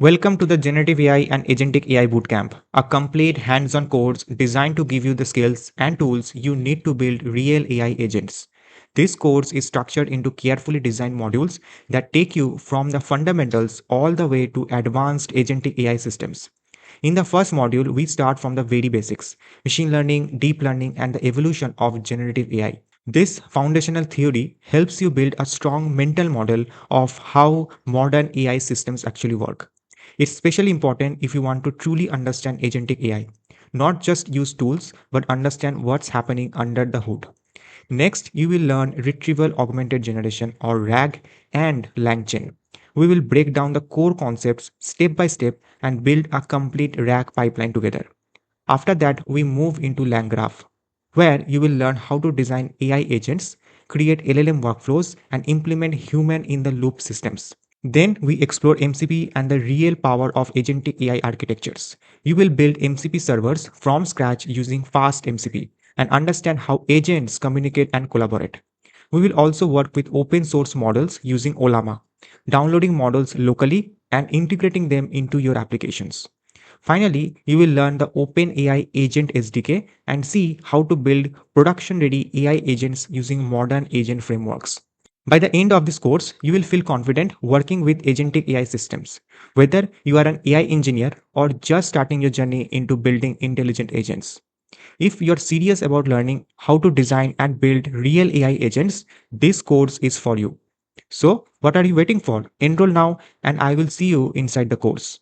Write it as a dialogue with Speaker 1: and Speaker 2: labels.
Speaker 1: Welcome to the Generative AI and Agentic AI Bootcamp, a complete hands-on course designed to give you the skills and tools you need to build real AI agents. This course is structured into carefully designed modules that take you from the fundamentals all the way to advanced agentic AI systems. In the first module, we start from the very basics: machine learning, deep learning, and the evolution of generative AI. This foundational theory helps you build a strong mental model of how modern AI systems actually work. It's especially important if you want to truly understand agentic AI, not just use tools, but understand what's happening under the hood. Next, you will learn retrieval augmented generation or RAG and LangChain. We will break down the core concepts step by step and build a complete RAG pipeline together. After that, we move into LangGraph, where you will learn how to design AI agents, create LLM workflows, and implement human in the loop systems. Then we explore MCP and the real power of agentic AI architectures. You will build MCP servers from scratch using fast MCP and understand how agents communicate and collaborate. We will also work with open source models using Ollama, downloading models locally and integrating them into your applications. Finally, you will learn the OpenAI Agent SDK and see how to build production-ready AI agents using modern agent frameworks. By the end of this course, you will feel confident working with agentic AI systems, whether you are an AI engineer or just starting your journey into building intelligent agents. If you're serious about learning how to design and build real AI agents, this course is for you. So, what are you waiting for? Enroll now, and I will see you inside the course.